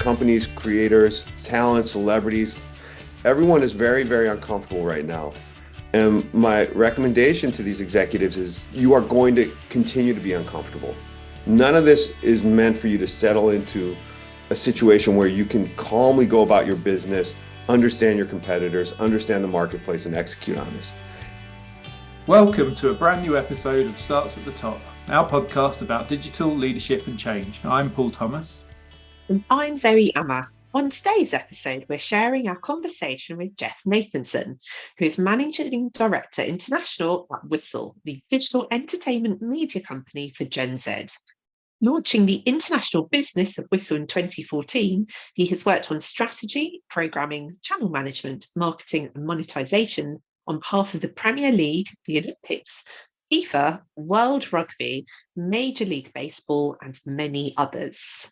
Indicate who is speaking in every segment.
Speaker 1: companies, creators, talent, celebrities, everyone is very, very uncomfortable right now. And my recommendation to these executives is you are going to continue to be uncomfortable. None of this is meant for you to settle into a situation where you can calmly go about your business, understand your competitors, understand the marketplace, and execute on this.
Speaker 2: Welcome to a brand new episode of Starts at the Top, our podcast about digital leadership and change. I'm Paul Thomas.
Speaker 3: And I'm Zoe Amma. On today's episode, we're sharing our conversation with Jeff Nathenson, who is Managing Director International at Whistle, the digital entertainment media company for Gen Z. Launching the international business of Whistle in 2014, he has worked on strategy, programming, channel management, marketing and monetization on behalf of the Premier League, the Olympics, FIFA, World Rugby, Major League Baseball, and many others.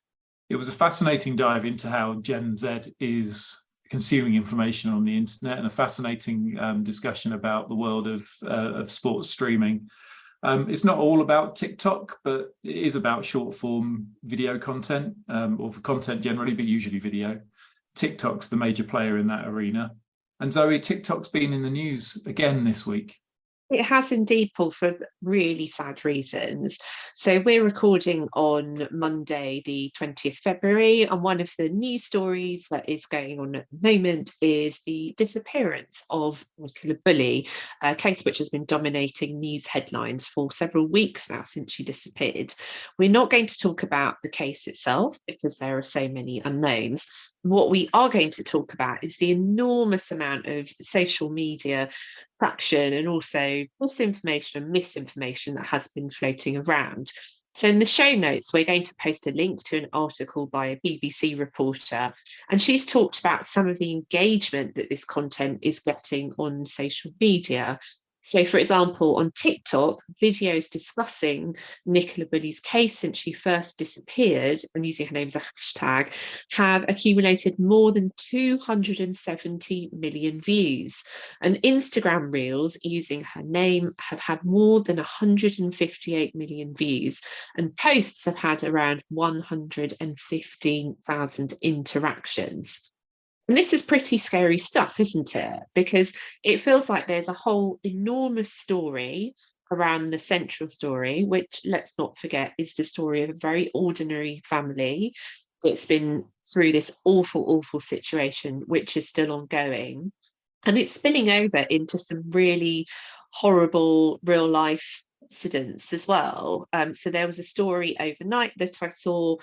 Speaker 2: It was a fascinating dive into how Gen Z is consuming information on the internet, and a fascinating discussion about the world of sports streaming. It's not all about TikTok, but it is about short form video content, or for content generally, but usually video. TikTok's the major player in that arena. And Zoe, TikTok's been in the news again this week.
Speaker 3: It has indeed, Paul, for really sad reasons. So we're recording on Monday, the 20th February, and one of the news stories that is going on at the moment is the disappearance of Nicola Bulley, a case which has been dominating news headlines for several weeks now since she disappeared. We're not going to talk about the case itself because there are so many unknowns. What we are going to talk about is the enormous amount of social media traction and also disinformation and misinformation that has been floating around. So in the show notes, we're going to post a link to an article by a BBC reporter, and she's talked about some of the engagement that this content is getting on social media. So, for example, on TikTok, videos discussing Nicola Bulley's case since she first disappeared and using her name as a hashtag have accumulated more than 270 million views. And Instagram Reels using her name have had more than 158 million views. And posts have had around 115,000 interactions. And this is pretty scary stuff, isn't it? Because it feels like there's a whole enormous story around the central story, which, let's not forget, is the story of a very ordinary family that's been through this awful, awful situation, which is still ongoing. And it's spilling over into some really horrible real life incidents as well. So there was a story overnight that I saw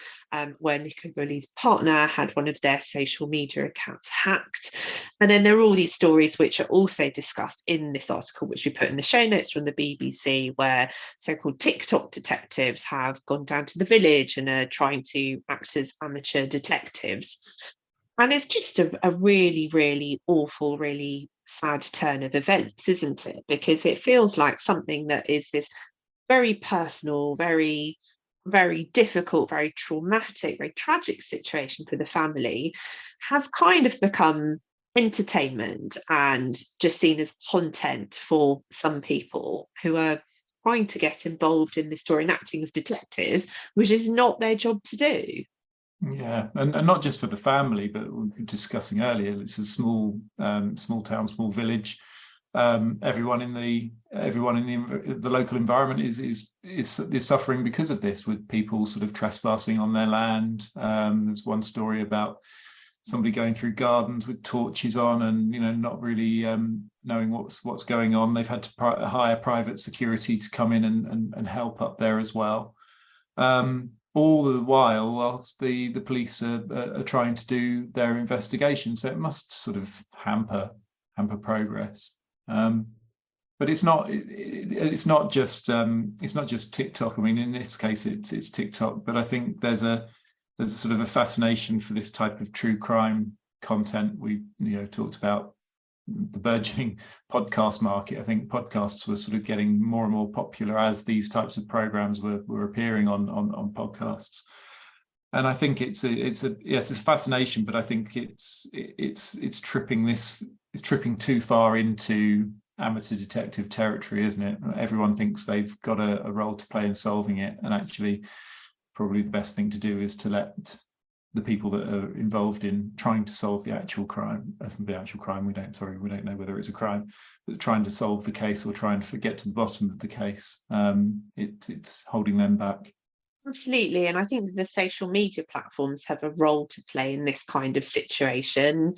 Speaker 3: where Nicola Bulley's partner had one of their social media accounts hacked. And then there are all these stories which are also discussed in this article, which we put in the show notes from the BBC, where so-called TikTok detectives have gone down to the village and are trying to act as amateur detectives. And it's just a really, really awful, really sad turn of events, isn't it? Because it feels like something that is this very personal, very, very difficult, very traumatic, very tragic situation for the family has kind of become entertainment and just seen as content for some people who are trying to get involved in this story and acting as detectives, which is not their job to do.
Speaker 2: Yeah, and not just for the family, but we were discussing earlier, it's a small town, small village. Everyone in the local environment is suffering because of this, with people sort of trespassing on their land. There's one story about somebody going through gardens with torches on, and not really knowing what's going on. They've had to hire private security to come in and help up there as well. All the whilst the police are trying to do their investigation, so it must sort of hamper progress. But it's not just TikTok. I mean, in this case, it's TikTok. But I think there's a sort of a fascination for this type of true crime content. We talked about the burgeoning podcast market. I think podcasts were sort of getting more and more popular as these types of programs were appearing on podcasts. And I think it's a fascination, but I think it's tripping too far into amateur detective territory, isn't it? Everyone thinks they've got a role to play in solving it, and actually probably the best thing to do is to let the people that are involved in trying to solve the actual crime. We don't know whether it's a crime, but trying to solve the case or trying to get to the bottom of the case. It's holding them back.
Speaker 3: Absolutely. And I think that the social media platforms have a role to play in this kind of situation.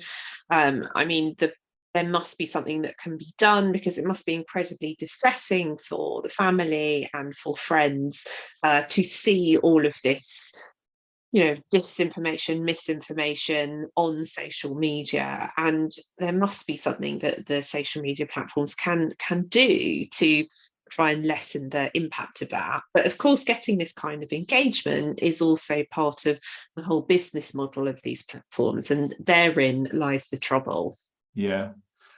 Speaker 3: I mean, there must be something that can be done, because it must be incredibly distressing for the family and for friends to see all of this, disinformation, misinformation on social media. And there must be something that the social media platforms can do to try and lessen the impact of that. But of course, getting this kind of engagement is also part of the whole business model of these platforms, and therein lies the trouble.
Speaker 2: Yeah.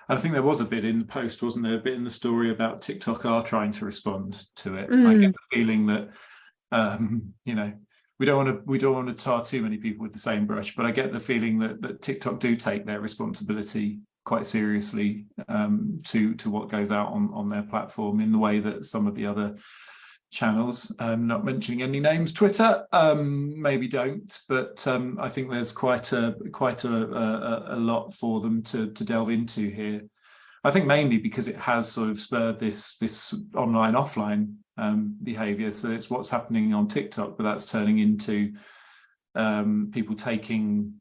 Speaker 2: I think there was a bit in the post, wasn't there? A bit in the story about TikTok are trying to respond to it. I get the feeling that, we don't want to tar too many people with the same brush, but I get the feeling that TikTok do take their responsibility quite seriously to what goes out on their platform, in the way that some of the other channels, not mentioning any names, Twitter, maybe don't, but I think there's quite a lot for them to delve into here. I think mainly because it has sort of spurred this online offline behavior. So it's what's happening on TikTok, but that's turning into people taking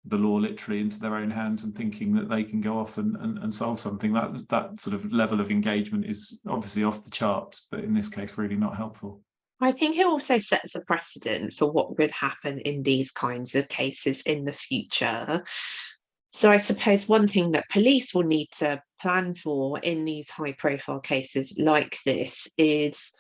Speaker 2: the law literally into their own hands and thinking that they can go off and solve something. That sort of level of engagement is obviously off the charts, but in this case really not helpful.
Speaker 3: I think it also sets a precedent for what would happen in these kinds of cases in the future. So I suppose one thing that police will need to plan for in these high profile cases like this is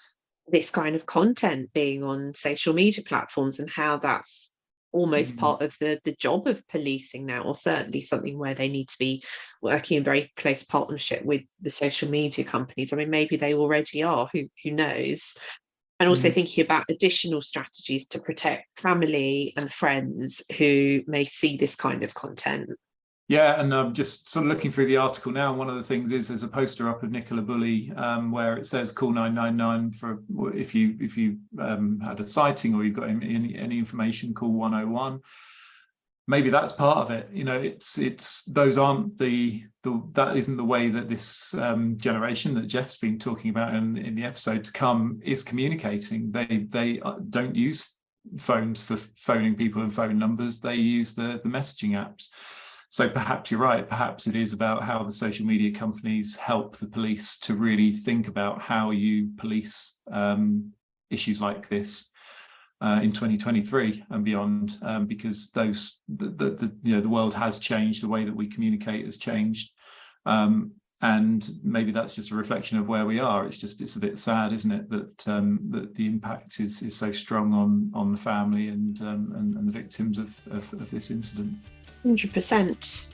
Speaker 3: this kind of content being on social media platforms, and how that's almost part of the job of policing now, or certainly something where they need to be working in very close partnership with the social media companies. I mean, maybe they already are, who knows? And also thinking about additional strategies to protect family and friends who may see this kind of content.
Speaker 2: Yeah, and I'm just sort of looking through the article now. And one of the things is there's a poster up of Nicola Bulley where it says call 999 for if you had a sighting or you've got any information, call 101. Maybe that's part of it. It's those aren't that isn't the way that this generation that Jeff's been talking about in the episode to come is communicating. They don't use phones for phoning people and phone numbers. They use the messaging apps. So perhaps you're right. Perhaps it is about how the social media companies help the police to really think about how you police issues like this in 2023 and beyond, because the world has changed. The way that we communicate has changed, and maybe that's just a reflection of where we are. It's a bit sad, isn't it, that the impact is so strong on the family and the victims of this incident.
Speaker 3: 100%.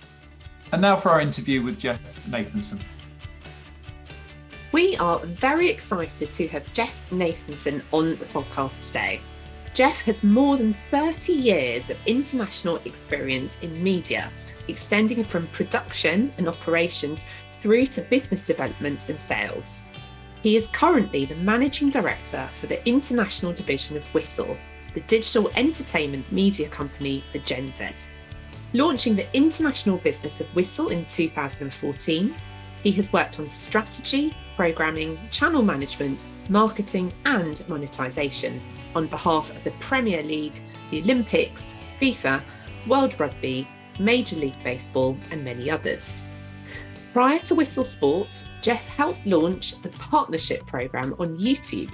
Speaker 2: And now for our interview with Jeff Nathenson.
Speaker 3: We are very excited to have Jeff Nathenson on the podcast today. Jeff has more than 30 years of international experience in media, extending from production and operations through to business development and sales. He is currently the managing director for the international division of Whistle, the digital entertainment media company for Gen Z. Launching the international business of Whistle in 2014, he has worked on strategy, programming, channel management, marketing, and monetization on behalf of the Premier League, the Olympics, FIFA, World Rugby, Major League Baseball, and many others. Prior to Whistle Sports, Jeff helped launch the Partnership Programme on YouTube,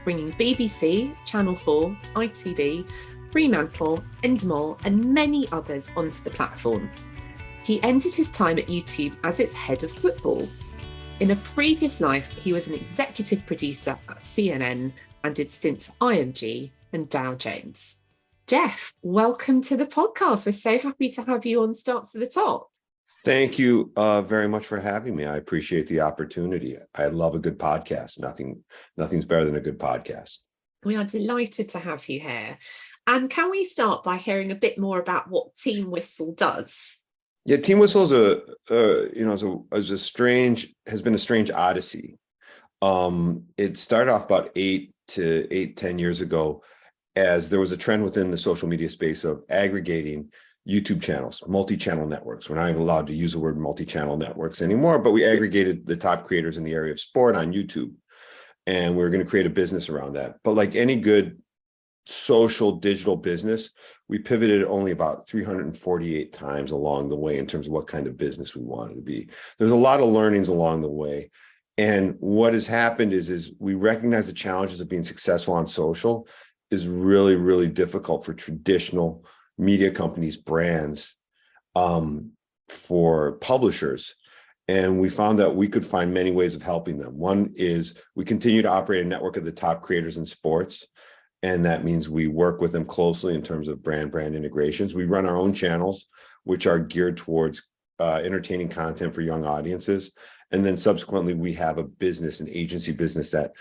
Speaker 3: bringing BBC, Channel 4, ITV, Fremantle, Endemol, and many others onto the platform. He ended his time at YouTube as its head of football. In a previous life, he was an executive producer at CNN and did stints at IMG and Dow Jones. Jeff, welcome to the podcast. We're so happy to have you on Start to the Top.
Speaker 1: Thank you very much for having me. I appreciate the opportunity. I love a good podcast. Nothing's better than a good podcast.
Speaker 3: We are delighted to have you here. And can we start by hearing a bit more about what Team Whistle does?
Speaker 1: Yeah, Team Whistle has been a strange odyssey. It started off about 10 years ago as there was a trend within the social media space of aggregating YouTube channels, multi-channel networks. We're not even allowed to use the word multi-channel networks anymore, but we aggregated the top creators in the area of sport on YouTube. And we were going to create a business around that. But like any good social digital business, we pivoted only about 348 times along the way in terms of what kind of business we wanted to be. There's a lot of learnings along the way. And what has happened is we recognize the challenges of being successful on social is really, really difficult for traditional media companies, brands, for publishers. And we found that we could find many ways of helping them. One is we continue to operate a network of the top creators in sports. And that means we work with them closely in terms of brand integrations. We run our own channels, which are geared towards entertaining content for young audiences. And then subsequently, we have a business, an agency business that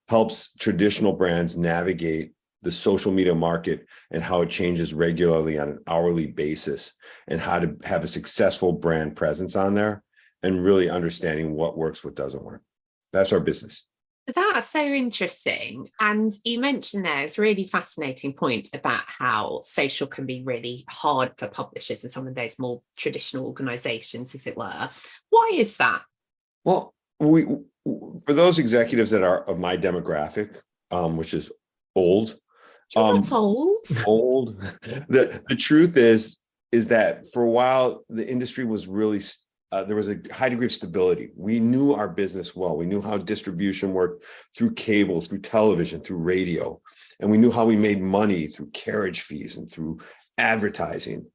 Speaker 1: helps traditional brands navigate the social media market and how it changes regularly on an hourly basis, and how to have a successful brand presence on there, and really understanding what works, what doesn't work. That's our business.
Speaker 3: That's so interesting. And you mentioned there's a really fascinating point about how social can be really hard for publishers and some of those more traditional organizations, as it were. Why is that?
Speaker 1: Well, for those executives that are of my demographic, which is old,
Speaker 3: That's old.
Speaker 1: old. The truth is that for a while the industry was really there was a high degree of stability. We knew our business well. We knew how distribution worked through cable, through television, through radio, and we knew how we made money through carriage fees and through advertising.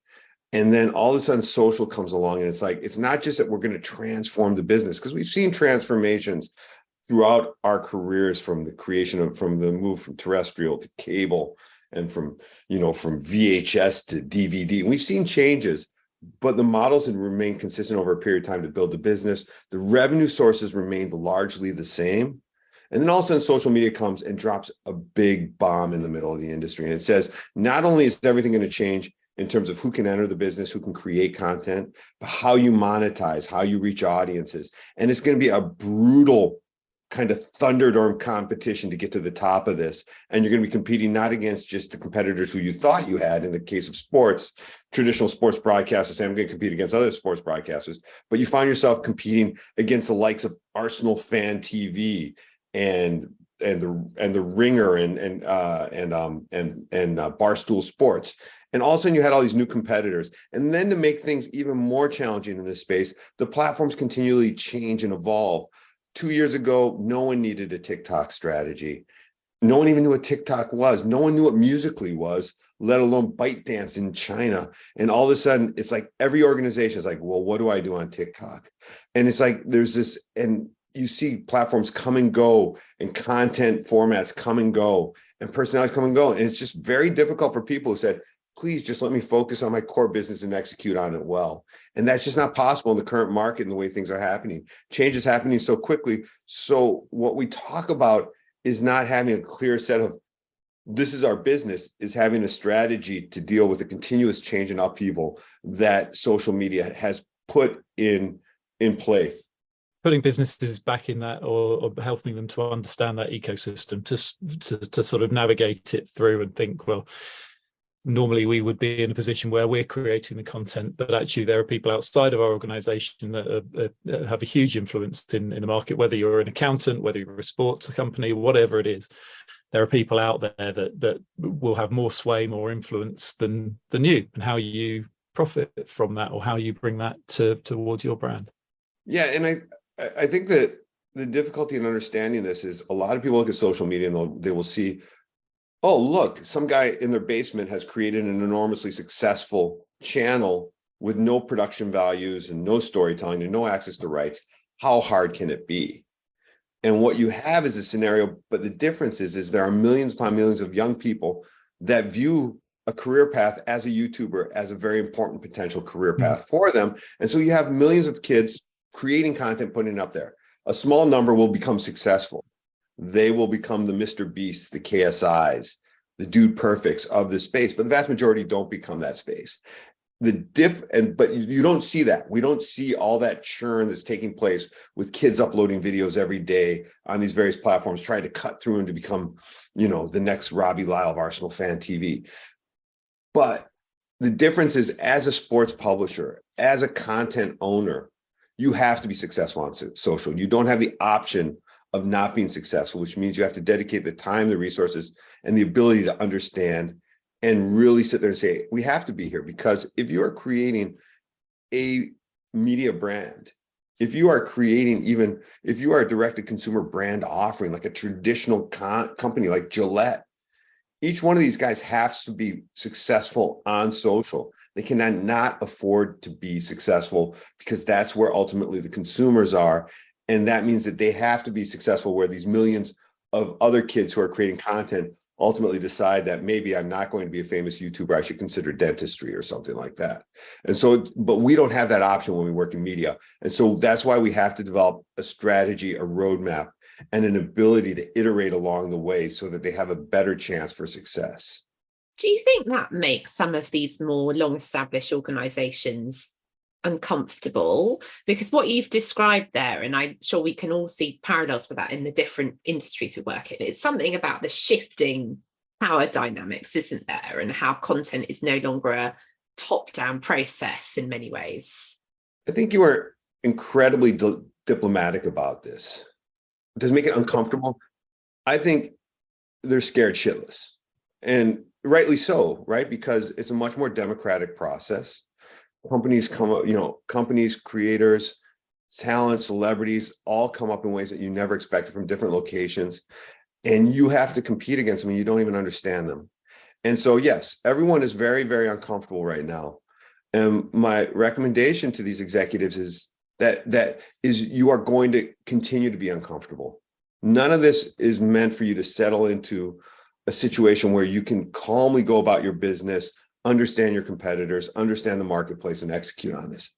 Speaker 1: And then all of a sudden social comes along, and it's like, it's not just that we're going to transform the business, because we've seen transformations throughout our careers, from the move from terrestrial to cable, and from VHS to DVD. And we've seen changes, but the models have remained consistent over a period of time to build the business. The revenue sources remained largely the same. And then all of a sudden social media comes and drops a big bomb in the middle of the industry. And it says, not only is everything going to change in terms of who can enter the business, who can create content, but how you monetize, how you reach audiences. And it's going to be a brutal kind of Thunderdome competition to get to the top of this. And you're going to be competing not against just the competitors who you thought you had in the case of sports, traditional sports broadcasters saying, I'm going to compete against other sports broadcasters, but you find yourself competing against the likes of Arsenal Fan TV and the Ringer and Barstool Sports. And all of a sudden you had all these new competitors. And then to make things even more challenging in this space, the platforms continually change and evolve. 2 years ago, no one needed a TikTok strategy. No one even knew what TikTok was. No one knew what Musical.ly was, let alone ByteDance in China. And all of a sudden, it's like every organization is like, well, what do I do on TikTok? And it's like, there's this, and you see platforms come and go, and content formats come and go, and personalities come and go. And it's just very difficult for people who said, please just let me focus on my core business and execute on it well. And that's just not possible in the current market and the way things are happening. Change is happening so quickly. So what we talk about is not having a clear set of, this is our business, is having a strategy to deal with the continuous change and upheaval that social media has put in play.
Speaker 4: Putting businesses back in that, or helping them to understand that ecosystem, to sort of navigate it through and think, well, normally we would be in a position where we're creating the content, but actually there are people outside of our organization that have a huge influence in the market, whether you're an accountant, whether you're a sports company, whatever it is. There are people out there that will have more sway, more influence than you, and how you profit from that, or how you bring that towards your brand.
Speaker 1: Yeah, and I think that the difficulty in understanding this is a lot of people look at social media and they will see, oh, look, some guy in their basement has created an enormously successful channel with no production values and no storytelling and no access to rights. How hard can it be? And what you have is a scenario, but the difference is there are millions upon millions of young people that view a career path as a YouTuber as a very important potential career path for them. And so you have millions of kids creating content, putting it up there. A small number will become successful. They will become the Mr. Beasts, the KSIs, the Dude Perfects of the space, but the vast majority don't become that space. but you don't see that. We don't see all that churn that's taking place with kids uploading videos every day on these various platforms, trying to cut through and to become, the next Robbie Lyle of Arsenal Fan TV. But the difference is, as a sports publisher, as a content owner, you have to be successful on social. You don't have the option of not being successful, which means you have to dedicate the time, the resources, and the ability to understand and really sit there and say, we have to be here. Because if you are creating a media brand, if you are a direct-to-consumer brand offering, like a traditional company like Gillette, each one of these guys has to be successful on social. They cannot not afford to be successful, because that's where ultimately the consumers are. And that means that they have to be successful where these millions of other kids who are creating content ultimately decide that maybe I'm not going to be a famous YouTuber, I should consider dentistry or something like that. And so, but we don't have that option when we work in media. And so that's why we have to develop a strategy, a roadmap, and an ability to iterate along the way so that they have a better chance for success.
Speaker 3: Do you think that makes some of these more long-established organizations uncomfortable? Because what you've described there, and I'm sure we can all see parallels for that in the different industries we work in, it's something about the shifting power dynamics, isn't there? And how content is no longer a top-down process in many ways.
Speaker 1: I think you are incredibly diplomatic about this. Does it make it uncomfortable? I think they're scared shitless, and rightly so, right? Because it's a much more democratic process. Companies companies, creators, talent, celebrities, all come up in ways that you never expected from different locations. And you have to compete against them and you don't even understand them. And so, yes, everyone is very, very uncomfortable right now. And my recommendation to these executives is that you are going to continue to be uncomfortable. None of this is meant for you to settle into a situation where you can calmly go about your business, understand your competitors, understand the marketplace, and execute on this.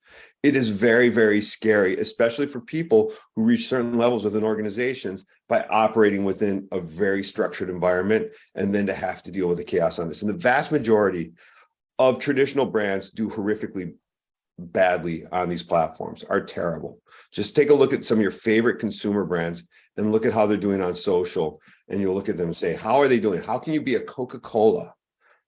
Speaker 1: It is very, very scary, especially for people who reach certain levels within organizations by operating within a very structured environment, and then to have to deal with the chaos on this. And the vast majority of traditional brands do horrifically badly on these platforms, are terrible. Just take a look at some of your favorite consumer brands and look at how they're doing on social, and you'll look at them and say, how are they doing? How can you be a Coca-Cola?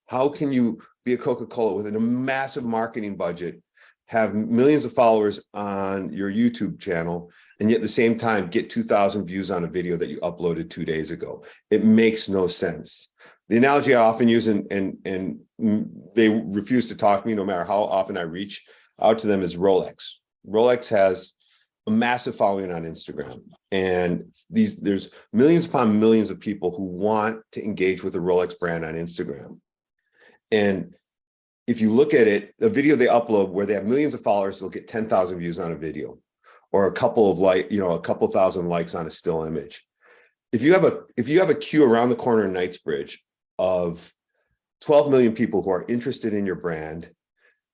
Speaker 1: How can you be a Coca-Cola with a massive marketing budget, have millions of followers on your YouTube channel, and yet at the same time get 2,000 views on a video that you uploaded 2 days ago? It makes no sense. The analogy I often use, and they refuse to talk to me no matter how often I reach out to them, is Rolex. Rolex has a massive following on Instagram, and there's millions upon millions of people who want to engage with the Rolex brand on Instagram. And if you look at it, the video they upload where they have millions of followers, they'll get 10,000 views on a video, or a couple thousand likes on a still image. If you have a queue around the corner in Knightsbridge of 12 million people who are interested in your brand,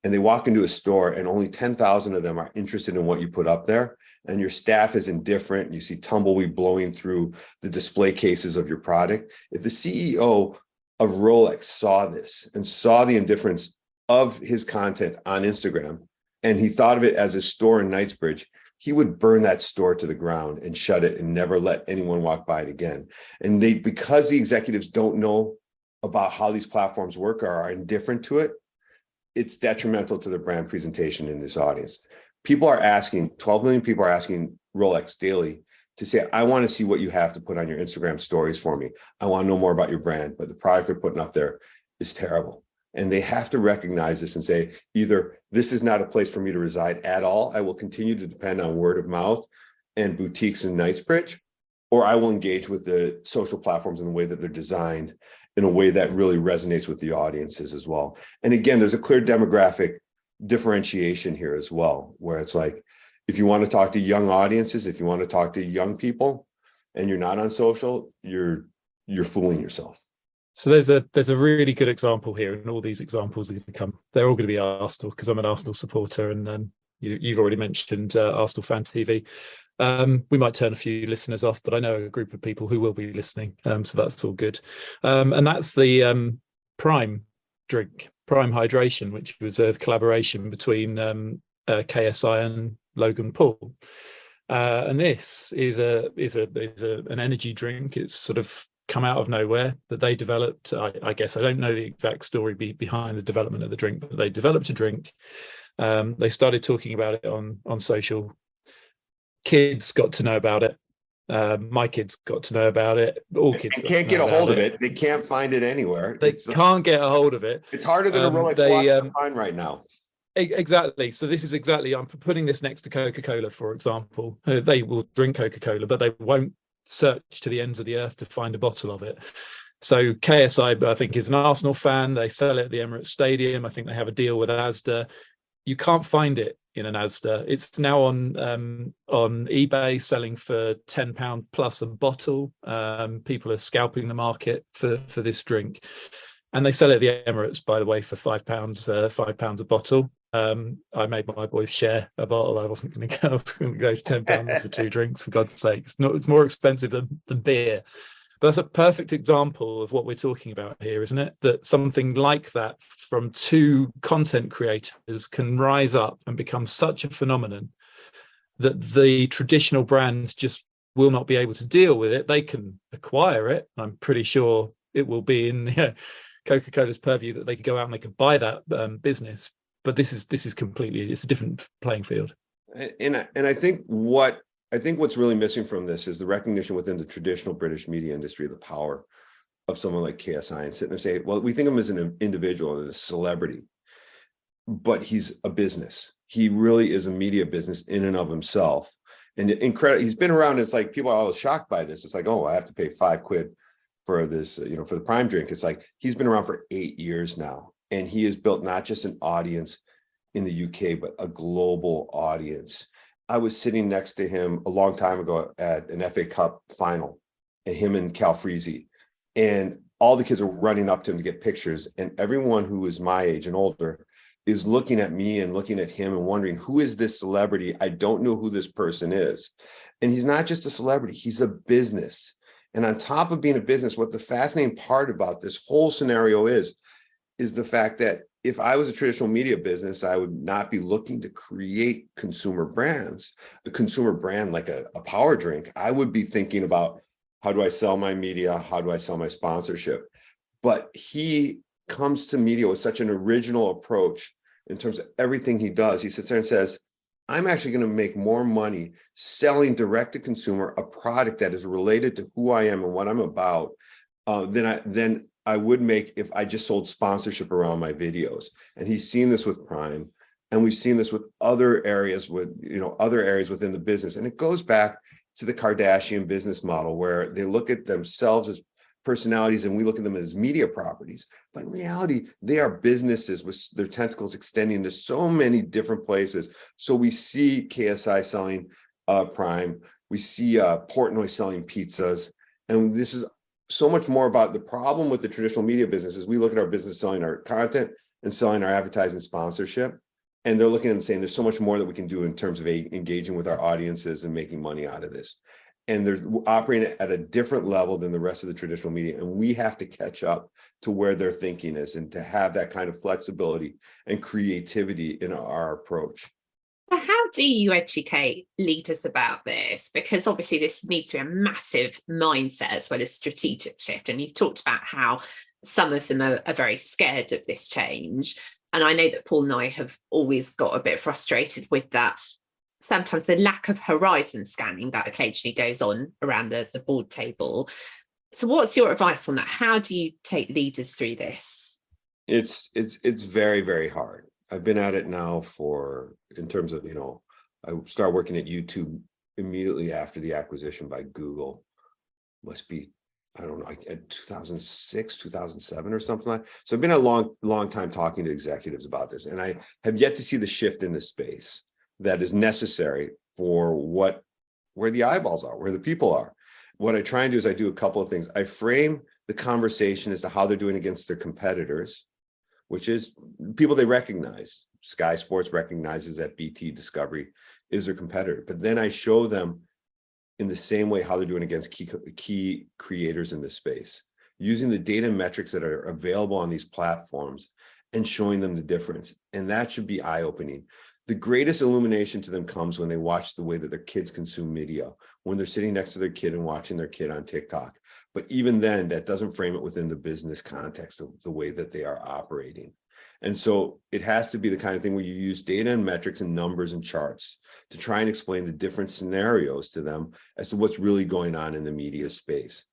Speaker 1: and they walk into a store and only 10,000 of them are interested in what you put up there, and your staff is indifferent, and you see tumbleweed blowing through the display cases of your product. If the CEO of Rolex saw this and saw the indifference of his content on Instagram, and he thought of it as a store in Knightsbridge, he would burn that store to the ground and shut it and never let anyone walk by it again. And because the executives don't know about how these platforms work or are indifferent to it, it's detrimental to the brand presentation in this audience. 12 million people are asking Rolex daily to say, I want to see what you have to put on your Instagram stories for me. I want to know more about your brand, but the product they're putting up there is terrible. And they have to recognize this and say, either this is not a place for me to reside at all, I will continue to depend on word of mouth and boutiques in Knightsbridge, or I will engage with the social platforms in the way that they're designed, in a way that really resonates with the audiences as well. And again, there's a clear demographic differentiation here as well, where it's like, if you want to talk to young audiences, if you want to talk to young people and you're not on social, you're fooling yourself.
Speaker 4: So there's a really good example here, and all these examples are going to come. They're all going to be Arsenal, because I'm an Arsenal supporter, and you've already mentioned Arsenal Fan TV. We might turn a few listeners off, but I know a group of people who will be listening, so that's all good. And that's the Prime drink, Prime Hydration, which was a collaboration between KSI and Logan Paul. And this is an energy drink. It's sort of come out of nowhere that they developed. I guess I don't know the exact story behind the development of the drink, but they developed a drink. They started talking about it on social. Kids got to know about it. My kids got to know about it. All kids
Speaker 1: can't get a hold of it. They can't find it anywhere.
Speaker 4: They can't get a hold of it.
Speaker 1: It's harder than a Rolex watch to find right now.
Speaker 4: Exactly. So this is exactly, I'm putting this next to Coca-Cola, for example. They will drink Coca-Cola, but they won't search to the ends of the earth to find a bottle of it. So KSI, I think, is an Arsenal fan. They sell it at the Emirates Stadium. I think they have a deal with Asda. You can't find it in an Asda. It's now on eBay, selling for £10 plus a bottle. People are scalping the market for this drink. And they sell it at the Emirates, by the way, for £5 a bottle. I made my boys share a bottle. I wasn't going to go to £10 for 2 drinks, for God's sake. It's more expensive than beer. But that's a perfect example of what we're talking about here, isn't it? That something like that from 2 content creators can rise up and become such a phenomenon that the traditional brands just will not be able to deal with it. They can acquire it. I'm pretty sure it will be in Coca-Cola's purview that they could go out and they could buy that business. But this is completely, it's a different playing field.
Speaker 1: And I think what's really missing from this is the recognition within the traditional British media industry of the power of someone like KSI, and sitting there saying, well, we think of him as an individual and a celebrity, but he's a business. He really is a media business in and of himself. And he's been around. It's like people are always shocked by this. It's like, oh, I have to pay £5 for this, for the Prime drink. It's like he's been around for 8 years now, and he has built not just an audience in the UK, but a global audience. I was sitting next to him a long time ago at an FA Cup final, and him and Cal Freezy, and all the kids are running up to him to get pictures. And everyone who is my age and older is looking at me and looking at him and wondering, who is this celebrity? I don't know who this person is. And he's not just a celebrity, he's a business. And on top of being a business, what the fascinating part about this whole scenario is the fact that if I was a traditional media business, I would not be looking to create consumer brands, a consumer brand like a power drink. I would be thinking about, how do I sell my media? How do I sell my sponsorship? But he comes to media with such an original approach in terms of everything he does. He sits there and says, I'm actually going to make more money selling direct to consumer a product that is related to who I am and what I'm about than I would make if I just sold sponsorship around my videos. And he's seen this with Prime, and we've seen this with other areas within the business. And it goes back to the Kardashian business model, where they look at themselves as personalities and we look at them as media properties. But in reality, they are businesses with their tentacles extending to so many different places. So we see KSI selling Prime, we see Portnoy selling pizzas, and this is so much more about the problem with the traditional media business. Is we look at our business selling our content and selling our advertising sponsorship, and they're looking and saying there's so much more that we can do in terms of engaging with our audiences and making money out of this. And they're operating at a different level than the rest of the traditional media, and we have to catch up to where their thinking is, and to have that kind of flexibility and creativity in our approach.
Speaker 3: How do you educate leaders about this? Because obviously this needs to be a massive mindset as well as strategic shift. And you talked about how some of them are very scared of this change. And I know that Paul and I have always got a bit frustrated with that. Sometimes the lack of horizon scanning that occasionally goes on around the board table. So what's your advice on that? How do you take leaders through this?
Speaker 1: It's very, very hard. I've been at it now in terms of, I started working at YouTube immediately after the acquisition by Google. Must be, I don't know, 2006, 2007 or something like that. So I've been a long time talking to executives about this, and I have yet to see the shift in the space that is necessary for where the eyeballs are, where the people are. What I try and do is I do a couple of things. I frame the conversation as to how they're doing against their competitors, which is people they recognize. Sky Sports recognizes that BT Discovery is their competitor. But then I show them in the same way how they're doing against key creators in this space. using the data and metrics that are available on these platforms and showing them the difference. And that should be eye-opening. The greatest illumination to them comes when they watch the way that their kids consume media, when they're sitting next to their kid and watching their kid on TikTok. But even then, that doesn't frame it within the business context of the way that they are operating. And so it has to be the kind of thing where you use data and metrics and numbers and charts to try and explain the different scenarios to them as to what's really going on in the media space.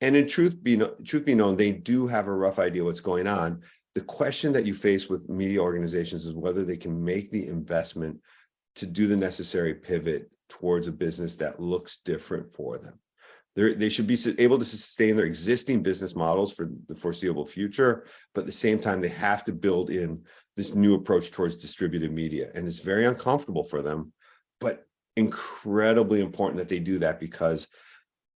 Speaker 1: And in truth be known, they do have a rough idea what's going on. The question that you face with media organizations is whether they can make the investment to do the necessary pivot towards a business that looks different for them. They should be able to sustain their existing business models for the foreseeable future, but at the same time, they have to build in this new approach towards distributed media. And it's very uncomfortable for them, but incredibly important that they do that, because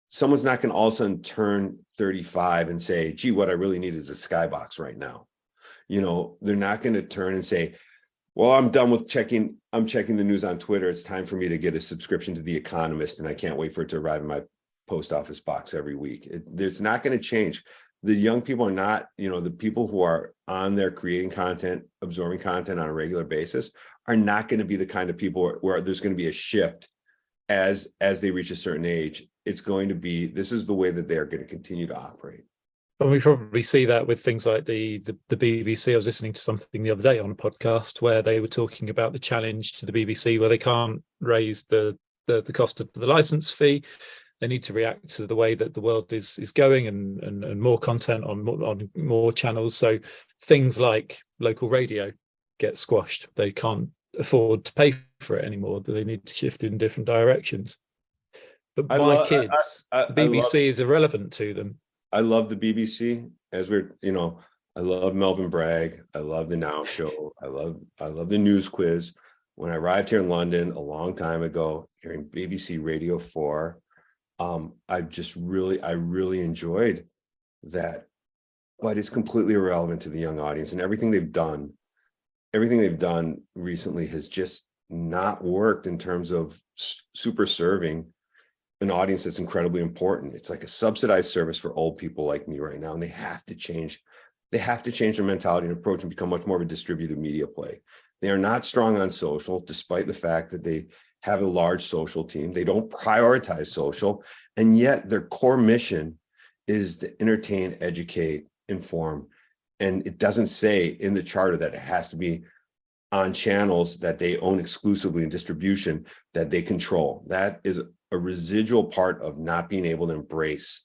Speaker 1: someone's not going to all of a sudden turn 35 and say, gee, what I really need is a skybox right now. You know, they're not going to turn and say, well, I'm done with checking the news on Twitter. It's time for me to get a subscription to The Economist, and I can't wait for it to arrive in my post office box every week. It's not going to change. The young people are not, the people who are on there creating content, absorbing content on a regular basis are not going to be the kind of people where there's going to be a shift as they reach a certain age. It's going to be, this is the way that they are going to continue to operate.
Speaker 4: And we probably see that with things like the BBC. I was listening to something the other day on a podcast where they were talking about the challenge to the BBC, where they can't raise the cost of the license fee. They need to react to the way that the world is going, and more content on more channels. So things like local radio get squashed. They can't afford to pay for it anymore. They need to shift in different directions. But the BBC is irrelevant to them.
Speaker 1: I love the BBC, I love Melvin Bragg. I love the Now Show. I love the News Quiz. When I arrived here in London a long time ago, hearing BBC Radio 4, I really enjoyed that, but it's completely irrelevant to the young audience, and everything they've done recently has just not worked in terms of super serving an audience that's incredibly important. It's like a subsidized service for old people like me right now, and they have to change their mentality and approach and become much more of a distributed media play. They are not strong on social, despite the fact that they have a large social team. They don't prioritize social, and yet their core mission is to entertain, educate, inform. And it doesn't say in the charter that it has to be on channels that they own exclusively in distribution that they control. That is a residual part of not being able to embrace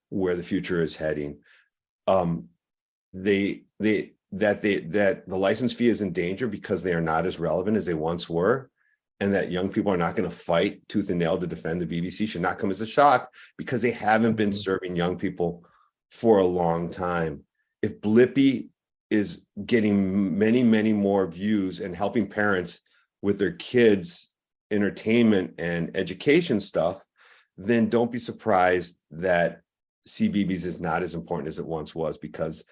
Speaker 1: where the future is heading. That the license fee is in danger because they are not as relevant as they once were, and that young people are not going to fight tooth and nail to defend the BBC should not come as a shock, because they haven't been serving young people for a long time. If Blippi is getting many, many more views and helping parents with their kids' entertainment and education stuff, then don't be surprised that CBeebies is not as important as it once was, because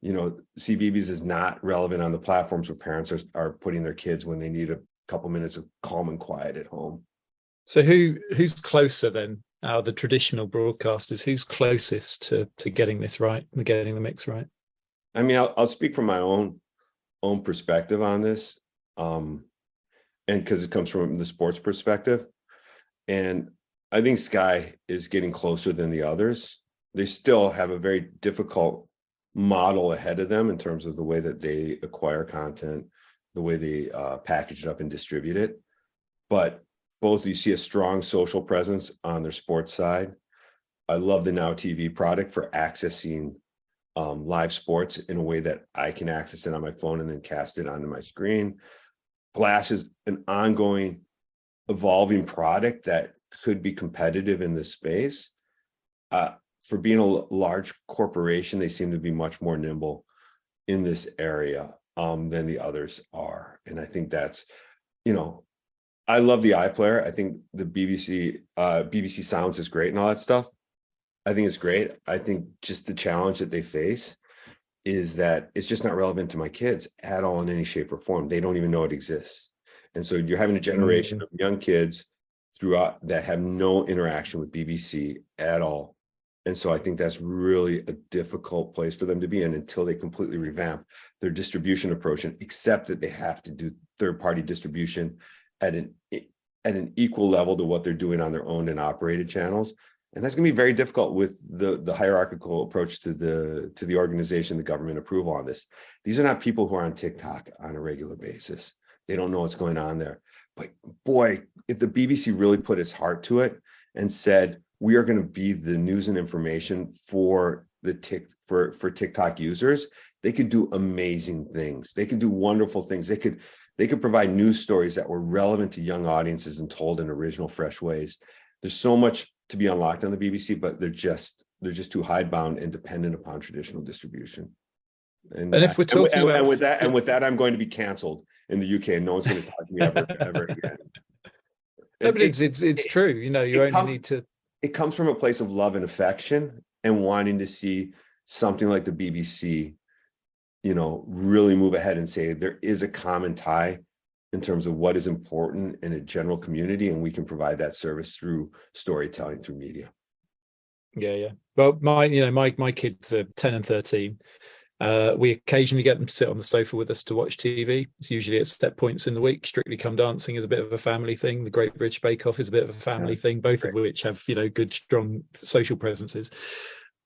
Speaker 1: CBeebies is not relevant on the platforms where parents are putting their kids when they need a couple minutes of calm and quiet at home.
Speaker 4: So who's closer then? The traditional broadcasters, who's closest to getting this right, getting the mix right?
Speaker 1: I mean, I'll speak from my own perspective on this, and because it comes from the sports perspective, and I think Sky is getting closer than the others. They still have a very difficult model ahead of them in terms of the way that they acquire content, the way they package it up and distribute it. But both, you see a strong social presence on their sports side. I love the Now TV product for accessing live sports in a way that I can access it on my phone and then cast it onto my screen. Glass is an ongoing, evolving product that could be competitive in this space. For being a large corporation, they seem to be much more nimble in this area than the others are. And I think that's, I love the iPlayer. I think the BBC Sounds is great and all that stuff. I think it's great. I think just the challenge that they face is that it's just not relevant to my kids at all in any shape or form. They don't even know it exists. And so you're having a generation of young kids throughout that have no interaction with BBC at all. And so I think that's really a difficult place for them to be in until they completely revamp their distribution approach and accept that they have to do third-party distribution at an equal level to what they're doing on their owned and operated channels. And that's going to be very difficult with the hierarchical approach to the organization, the government approval on this. These are not people who are on TikTok on a regular basis. They don't know what's going on there. But boy, if the BBC really put its heart to it and said, we are going to be the news and information for for TikTok users, they could do amazing things. They could do wonderful things. They could provide news stories that were relevant to young audiences and told in original, fresh ways. There's so much to be unlocked on the BBC, but they're just too hidebound and dependent upon traditional distribution.
Speaker 4: And if we're talking
Speaker 1: about with that, I'm going to be canceled in the UK, and no one's going to talk to me ever again.
Speaker 4: No, but it's true. You know, you only need to.
Speaker 1: It comes from a place of love and affection and wanting to see something like the BBC, you know, really move ahead and say there is a common tie in terms of what is important in a general community, and we can provide that service through storytelling, through media.
Speaker 4: Yeah. Well, my kids are 10 and 13. We occasionally get them to sit on the sofa with us to watch TV. It's usually at set points in the week. Strictly Come Dancing is a bit of a family thing. The Great British Bake Off is a bit of a family thing, both of which have, good, strong social presences.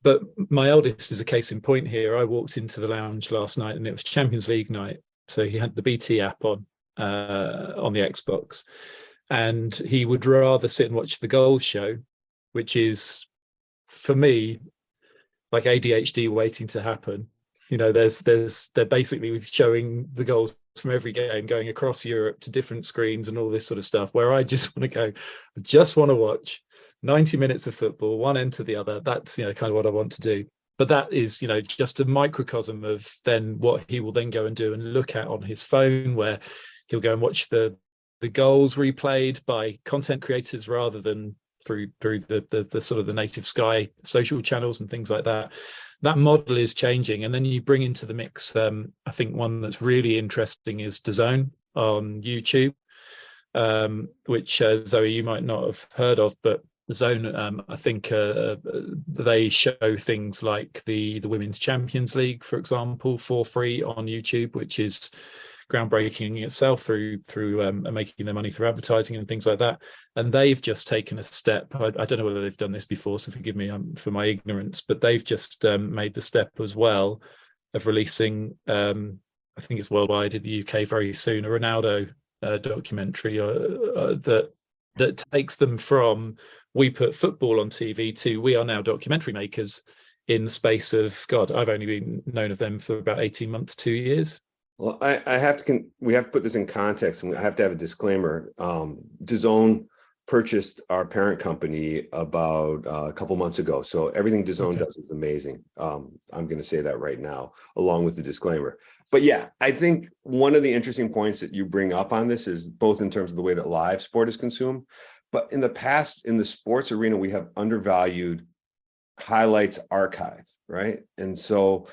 Speaker 4: But my eldest is a case in point here. I walked into the lounge last night and it was Champions League night. So he had the BT app on the Xbox, and he would rather sit and watch the goals show, which is, for me, like ADHD waiting to happen. They're basically showing the goals from every game going across Europe to different screens and all this sort of stuff, where I just want to go, I just want to watch 90 minutes of football, one end to the other. That's, kind of what I want to do. But that is, just a microcosm of then what he will then go and do and look at on his phone, where he'll go and watch the goals replayed by content creators rather than through the sort of the native Sky social channels and things like that. That model is changing. And then you bring into the mix, I think one that's really interesting is DAZN on YouTube, which Zoe, you might not have heard of, but DAZN, I think they show things like the Women's Champions League, for example, for free on YouTube, which is groundbreaking in itself through making their money through advertising and things like that. And they've just taken a step. I don't know whether they've done this before, so forgive me for my ignorance, but they've just made the step as well of releasing, I think it's worldwide, in the UK very soon, a Ronaldo documentary that takes them from we put football on TV to we are now documentary makers in the space of, God, I've only been known of them for about 18 months, 2 years.
Speaker 1: Well, we have to put this in context, and I have to have a disclaimer. DAZN purchased our parent company about a couple months ago. So everything DAZN does is amazing. I'm going to say that right now, along with the disclaimer. But yeah, I think one of the interesting points that you bring up on this is both in terms of the way that live sport is consumed, but in the past, in the sports arena, we have undervalued highlights archive, right? And so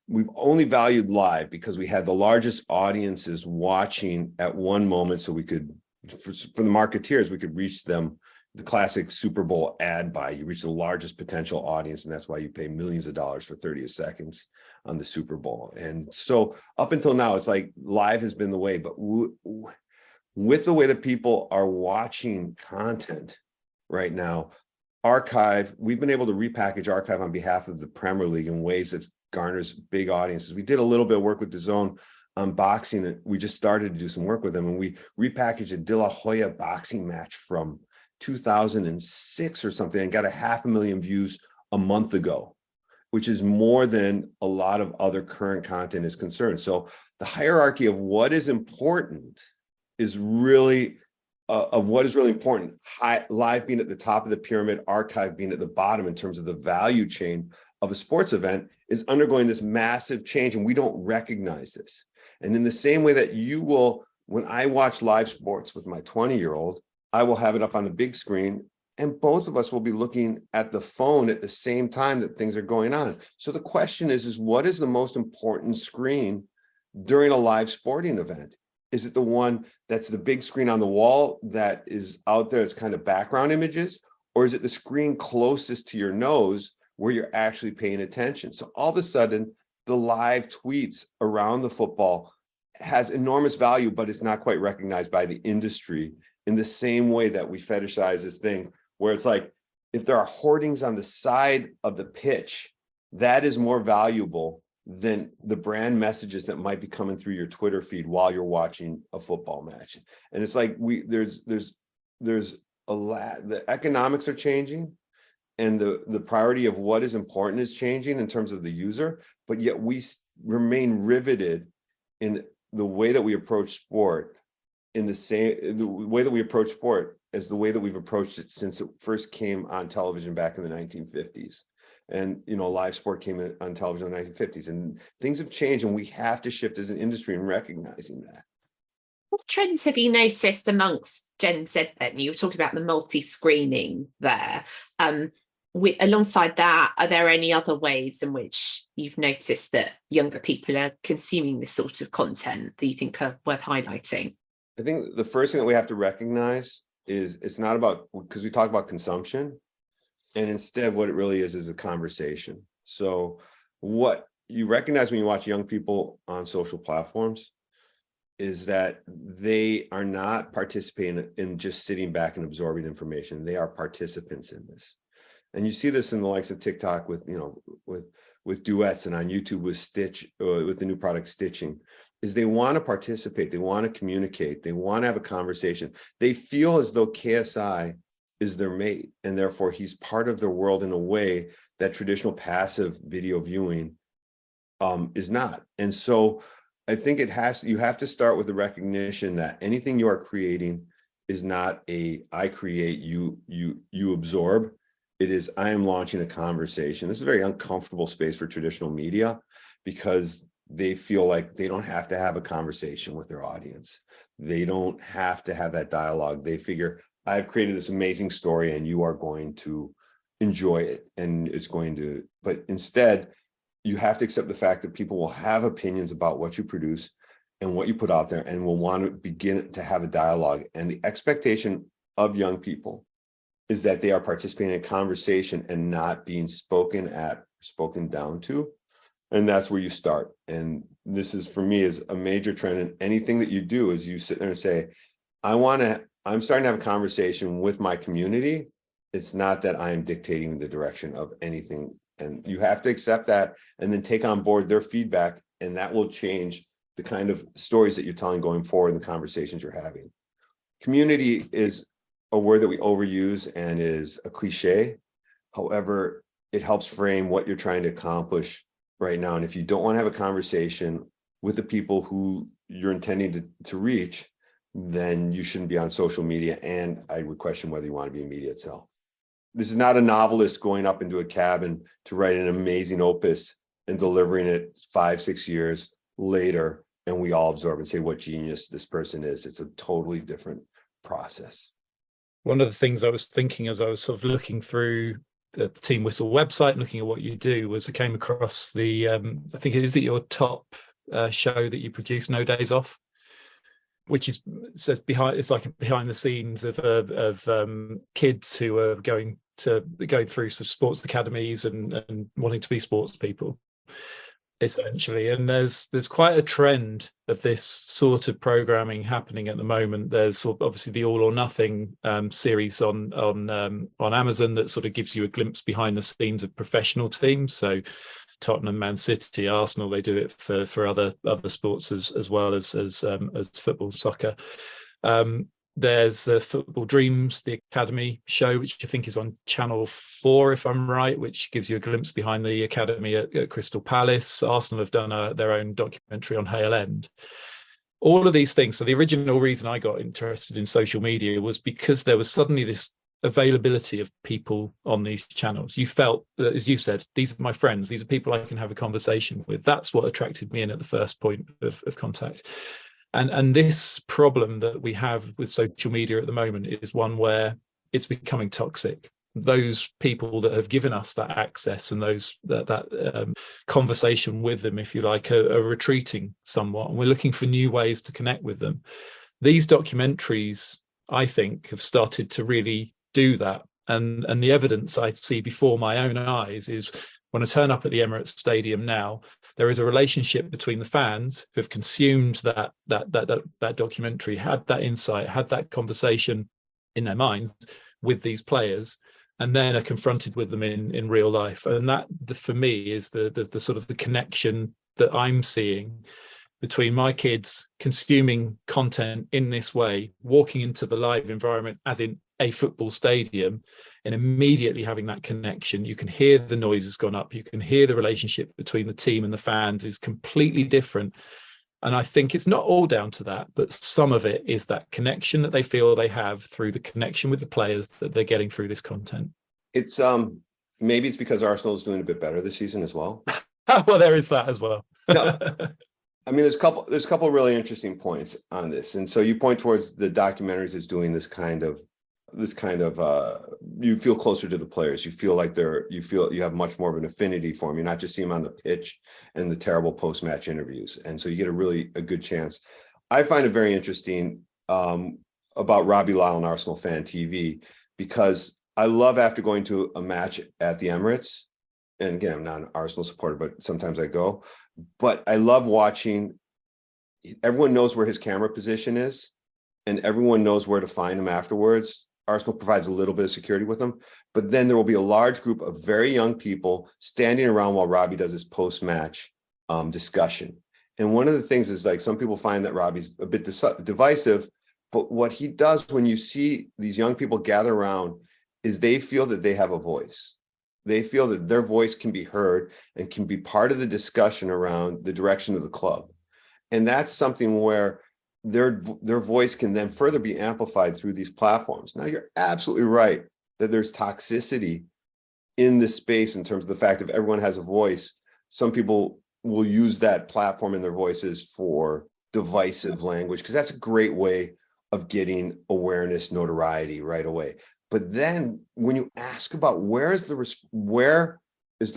Speaker 1: we've only valued live because we had the largest audiences watching at one moment, so we could, for the marketeers, we could reach them. The classic Super Bowl ad buy, you reach the largest potential audience, and that's why you pay millions of dollars for 30 seconds on the Super Bowl. And so up until now, it's like live has been the way, but with the way that people are watching content right now, archive, we've been able to repackage archive on behalf of the Premier League in ways that garners big audiences. We did a little bit of work with DAZN on boxing. We just started to do some work with them, and we repackaged a De La Hoya boxing match from 2006 or something and got 500,000 views a month ago, which is more than a lot of other current content is concerned. So the hierarchy of what is important is really important. Live being at the top of the pyramid, archive being at the bottom in terms of the value chain of a sports event, is undergoing this massive change, and we don't recognize this. And in the same way that you will, when I watch live sports with my 20-year-old, I will have it up on the big screen, and both of us will be looking at the phone at the same time that things are going on. So the question is what is the most important screen during a live sporting event? Is it the one that's the big screen on the wall that is out there, it's kind of background images? Or is it the screen closest to your nose where you're actually paying attention. So all of a sudden, the live tweets around the football has enormous value, but it's not quite recognized by the industry in the same way that we fetishize this thing where it's like, if there are hoardings on the side of the pitch, that is more valuable than the brand messages that might be coming through your Twitter feed while you're watching a football match. And it's like there's a lot, the economics are changing, and the priority of what is important is changing in terms of the user, but yet we remain riveted in the way that we approach sport, the way that we approach sport as the way that we've approached it since it first came on television back in the 1950s. And, live sport came on television in the 1950s, and things have changed, and we have to shift as an industry in recognizing that.
Speaker 3: What trends have you noticed amongst Gen Z then? You were talking about the multi-screening there. Alongside that, are there any other ways in which you've noticed that younger people are consuming this sort of content that you think are worth highlighting?
Speaker 1: I think the first thing that we have to recognize is it's not about, because we talk about consumption, and instead what it really is a conversation. So what you recognize when you watch young people on social platforms is that they are not participating in just sitting back and absorbing information. They are participants in this. And you see this in the likes of TikTok with duets, and on YouTube with with the new product Stitching, is they want to participate, they want to communicate, they want to have a conversation. They feel as though KSI is their mate, and therefore he's part of their world in a way that traditional passive video viewing is not. And so I think you have to start with the recognition that anything you are creating is not I create, you absorb. It is, I am launching a conversation. This is a very uncomfortable space for traditional media, because they feel like they don't have to have a conversation with their audience. They don't have to have that dialogue. They figure, I've created this amazing story and you are going to enjoy it, and it's going to, but instead you have to accept the fact that people will have opinions about what you produce and what you put out there, and will want to begin to have a dialogue. And the expectation of young people is that they are participating in a conversation and not being spoken at, spoken down to. And that's where you start. And this is, for me, is a major trend. And anything that you do is you sit there and say, I'm starting to have a conversation with my community. It's not that I am dictating the direction of anything. And you have to accept that and then take on board their feedback. And that will change the kind of stories that you're telling going forward and the conversations you're having. Community is a word that we overuse and is a cliche. However, it helps frame what you're trying to accomplish right now. And if you don't want to have a conversation with the people who you're intending to reach, then you shouldn't be on social media. And I would question whether you want to be in media itself. This is not a novelist going up into a cabin to write an amazing opus and delivering it 5-6 years later, and we all absorb and say what genius this person is. It's a totally different process.
Speaker 4: One of the things I was thinking as I was sort of looking through the Team Whistle website, looking at what you do, was I came across the, I think is it your top show that you produce, No Days Off, which is it's like behind the scenes of kids who are going through some sports academies and wanting to be sports people, essentially. And there's quite a trend of this sort of programming happening at the moment. There's obviously the All or Nothing series on Amazon that sort of gives you a glimpse behind the scenes of professional teams. So Tottenham, Man City, Arsenal, they do it for other sports as well as football, soccer. There's Football Dreams, the Academy show, which I think is on Channel 4, if I'm right, which gives you a glimpse behind the academy at Crystal Palace. Arsenal have done their own documentary on Hale End. All of these things. So the original reason I got interested in social media was because there was suddenly this availability of people on these channels. You felt, as you said, these are my friends, these are people I can have a conversation with. That's what attracted me in at the first point of contact. And this problem that we have with social media at the moment is one where it's becoming toxic. Those people that have given us that access and that conversation with them, if you like, are retreating somewhat, and we're looking for new ways to connect with them. These documentaries, I think, have started to really do that And the evidence I see before my own eyes is when I turn up at the Emirates Stadium now, there is a relationship between the fans who have consumed that documentary, had that insight, had that conversation in their minds with these players, and then are confronted with them in real life. And that, for me, is the sort of the connection that I'm seeing between my kids consuming content in this way, walking into the live environment as in a football stadium, and immediately having that connection. You can hear the noise has gone up. You can hear the relationship between the team and the fans is completely different. And I think it's not all down to that, but some of it is that connection that they feel they have through the connection with the players that they're getting through this content.
Speaker 1: It's maybe it's because Arsenal is doing a bit better this season as well.
Speaker 4: Well, there is that as well.
Speaker 1: No, I mean, there's a couple of really interesting points on this. And so you point towards the documentaries as doing this kind of you feel closer to the players. You feel like you have much more of an affinity for them. You're not just seeing them on the pitch and the terrible post-match interviews. And so you get a good chance. I find it very interesting about Robbie Lyle and Arsenal Fan TV, because I love, after going to a match at the Emirates, and again, I'm not an Arsenal supporter, but sometimes I go, but I love watching, everyone knows where his camera position is and everyone knows where to find him afterwards. Arsenal provides a little bit of security with them, but then there will be a large group of very young people standing around while Robbie does his post-match discussion. And one of the things is, like, some people find that Robbie's a bit divisive, but what he does when you see these young people gather around is they feel that they have a voice. They feel that their voice can be heard and can be part of the discussion around the direction of the club. And that's something where their voice can then further be amplified through these platforms. Now, you're absolutely right that there's toxicity in this space in terms of the fact that everyone has a voice. Some people will use that platform and their voices for divisive language, because that's a great way of getting awareness, notoriety right away. But then when you ask about where is the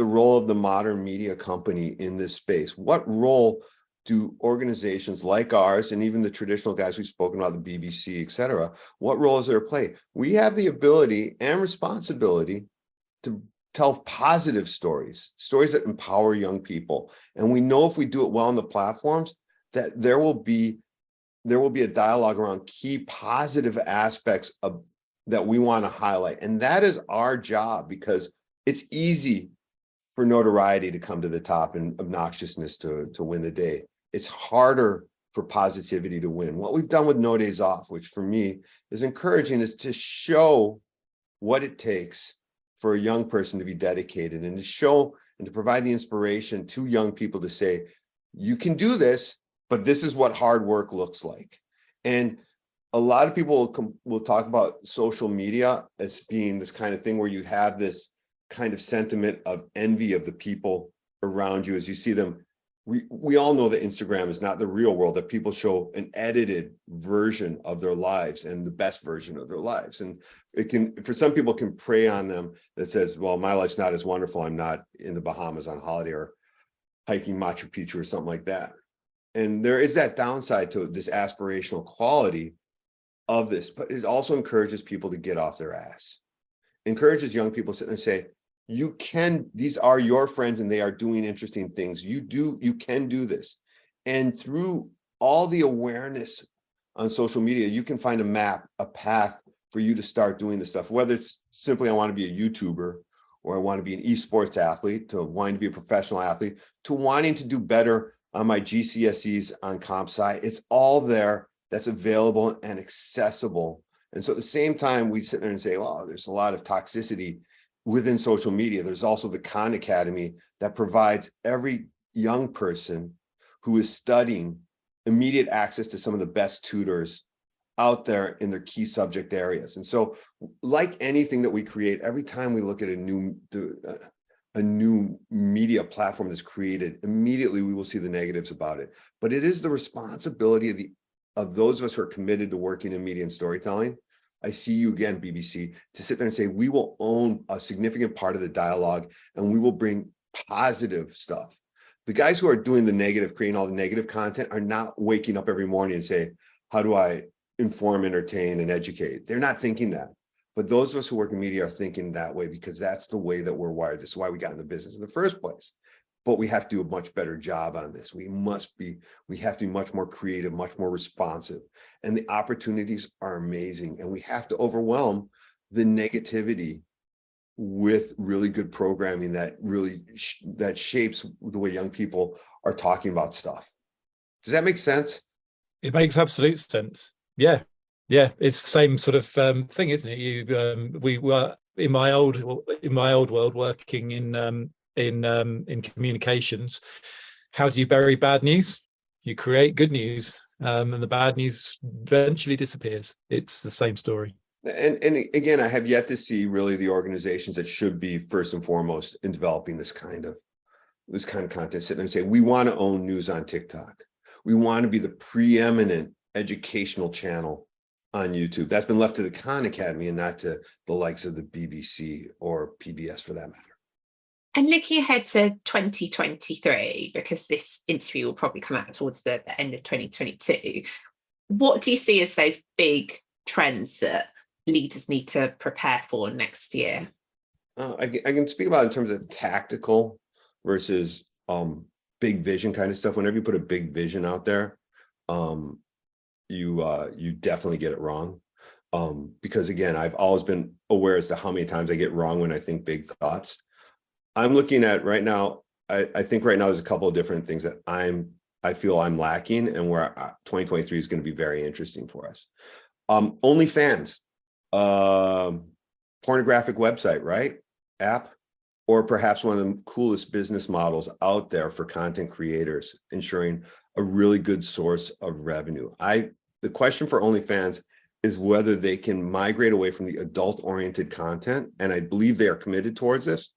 Speaker 1: role of the modern media company in this space, what role do organizations like ours, and even the traditional guys we've spoken about, the BBC, et cetera, what role is there to play? We have the ability and responsibility to tell positive stories that empower young people. And we know if we do it well on the platforms, that there will be a dialogue around key positive aspects of that we want to highlight. And that is our job, because it's easy for notoriety to come to the top and obnoxiousness to win the day. It's harder for positivity to win. What we've done with No Days Off, which for me is encouraging, is to show what it takes for a young person to be dedicated, and to show and to provide the inspiration to young people to say, you can do this, but this is what hard work looks like. And a lot of people will talk about social media as being this kind of thing where you have this kind of sentiment of envy of the people around you as you see them. We all know that Instagram is not the real world, that people show an edited version of their lives and the best version of their lives. And it can, for some people, can prey on them that says, well, my life's not as wonderful. I'm not in the Bahamas on holiday or hiking Machu Picchu or something like that. And there is that downside to this aspirational quality of this, but it also encourages people to get off their ass. Encourages young people to sit and say, these are your friends and they are doing interesting things. You can do this. And through all the awareness on social media, you can find a path for you to start doing this stuff, whether it's simply, I want to be a YouTuber, or I want to be an esports athlete, to wanting to be a professional athlete, to wanting to do better on my GCSEs on comp sci. It's all there. That's available and accessible. And so at the same time, we sit there and say, well, there's a lot of toxicity within social media. There's also the Khan Academy that provides every young person who is studying immediate access to some of the best tutors out there in their key subject areas. And so, like anything that we create, every time we look at a new media platform that's created, immediately we will see the negatives about it. But it is the responsibility of those of us who are committed to working in media and storytelling. I see you again, BBC, to sit there and say, we will own a significant part of the dialogue and we will bring positive stuff. The guys who are doing the negative, creating all the negative content, are not waking up every morning and say, how do I inform, entertain, and educate? They're not thinking that. But those of us who work in media are thinking that way because that's the way that we're wired. This is why we got in the business in the first place. But we have to do a much better job on this. We have to be much more creative, much more responsive. And the opportunities are amazing. And we have to overwhelm the negativity with really good programming that really that shapes the way young people are talking about stuff. Does that make sense?
Speaker 4: It makes absolute sense. Yeah. It's the same sort of thing, isn't it? We were in my old world working in communications. How do you bury bad news? You create good news, and the bad news eventually disappears. It's the same story.
Speaker 1: And again, I have yet to see really the organizations that should be first and foremost in developing this kind of content sit and say, we want to own news on TikTok. We want to be the preeminent educational channel on YouTube. That's been left to the Khan Academy and not to the likes of the BBC or PBS for that matter.
Speaker 3: And looking ahead to 2023, because this interview will probably come out towards the end of 2022, what do you see as those big trends that leaders need to prepare for next year?
Speaker 1: I can speak about it in terms of tactical versus big vision kind of stuff. Whenever you put a big vision out there, you definitely get it wrong. Because again, I've always been aware as to how many times I get wrong when I think big thoughts. I'm looking at right now, I think right now there's a couple of different things that I feel I'm lacking and where 2023 is going to be very interesting for us. OnlyFans, pornographic website, right? App, or perhaps one of the coolest business models out there for content creators, ensuring a really good source of revenue. The question for OnlyFans is whether they can migrate away from the adult-oriented content, and I believe they are committed towards this,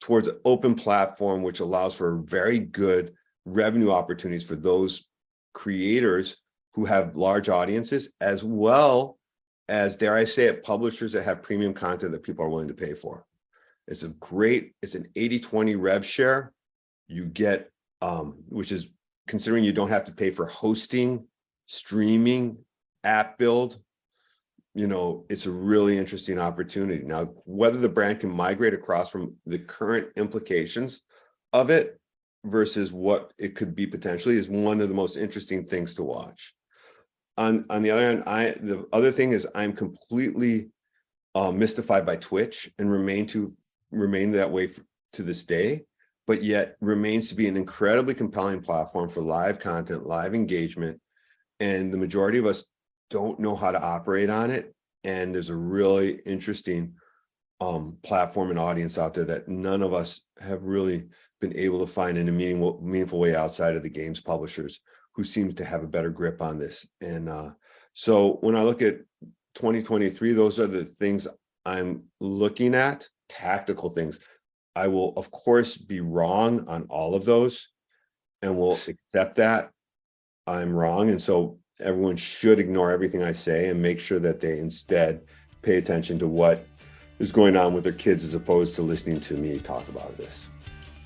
Speaker 1: towards an open platform which allows for very good revenue opportunities for those creators who have large audiences, as well as, dare I say it, publishers that have premium content that people are willing to pay for. It's an 80-20 rev share. You get, which is considering you don't have to pay for hosting, streaming, app build, it's a really interesting opportunity. Now, whether the brand can migrate across from the current implications of it versus what it could be potentially is one of the most interesting things to watch. On the other hand, the other thing is I'm completely mystified by Twitch and remain that way to this day, but yet remains to be an incredibly compelling platform for live content, live engagement. And the majority of us don't know how to operate on it. And there's a really interesting platform and audience out there that none of us have really been able to find in a meaningful way outside of the games publishers who seem to have a better grip on this. And so when I look at 2023, those are the things I'm looking at, tactical things. I will, of course, be wrong on all of those and will accept that I'm wrong. And so everyone should ignore everything I say and make sure that they instead pay attention to what is going on with their kids as opposed to listening to me talk about this.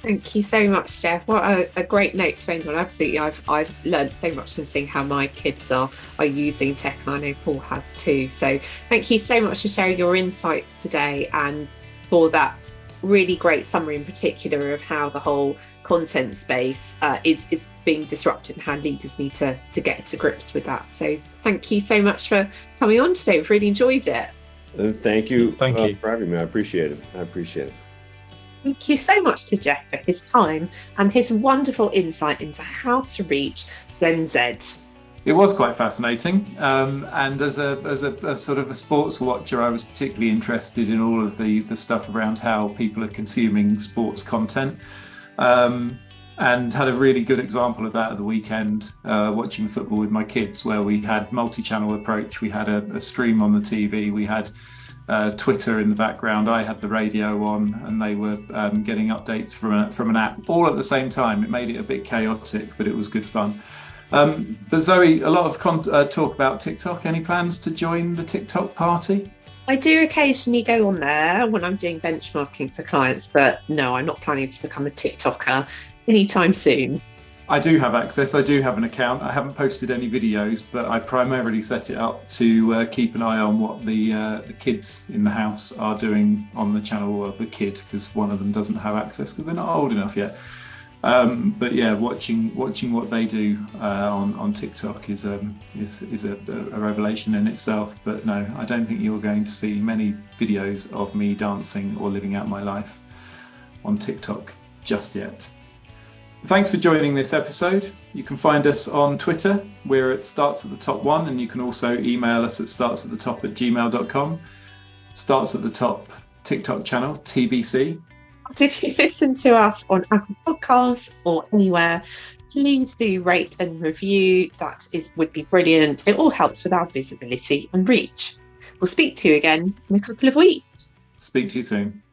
Speaker 3: Thank you so much, Jeff. What a great note to end on. Absolutely. I've learned so much from seeing how my kids are using tech, and I know Paul has too. So thank you so much for sharing your insights today and for that really great summary in particular of how the whole content space is being disrupted and how leaders need to get to grips with that. So thank you so much for coming on today. We've really enjoyed it.
Speaker 1: Thank you.
Speaker 4: Thank you
Speaker 1: for having me. I appreciate it.
Speaker 3: Thank you so much to Jeff for his time and his wonderful insight into how to reach Gen Z.
Speaker 2: It was quite fascinating, and as a sort of a sports watcher, I was particularly interested in all of the stuff around how people are consuming sports content, and had a really good example of that at the weekend, watching football with my kids, where we had multi-channel approach. We had a stream on the TV, we had Twitter in the background, I had the radio on, and they were getting updates from an app all at the same time. It made it a bit chaotic, but it was good fun. But Zoe, a lot of talk about TikTok. Any plans to join the TikTok party?
Speaker 3: I do occasionally go on there when I'm doing benchmarking for clients, but no, I'm not planning to become a TikToker anytime soon.
Speaker 2: I do have access. I do have an account. I haven't posted any videos, but I primarily set it up to keep an eye on what the kids in the house are doing on the channel, or the kid, because one of them doesn't have access because they're not old enough yet. But yeah, watching what they do on TikTok is a revelation in itself. But no, I don't think you're going to see many videos of me dancing or living out my life on TikTok just yet. Thanks for joining this episode. You can find us on Twitter. We're at Starts at the Top 1, and you can also email us at startsattetop@gmail.com. Starts at the Top TikTok channel, TBC.
Speaker 3: If you listen to us on Apple Podcasts or anywhere, please do rate and review. Would be brilliant. It all helps with our visibility and reach. We'll speak to you again in a couple of weeks.
Speaker 2: Speak to you soon.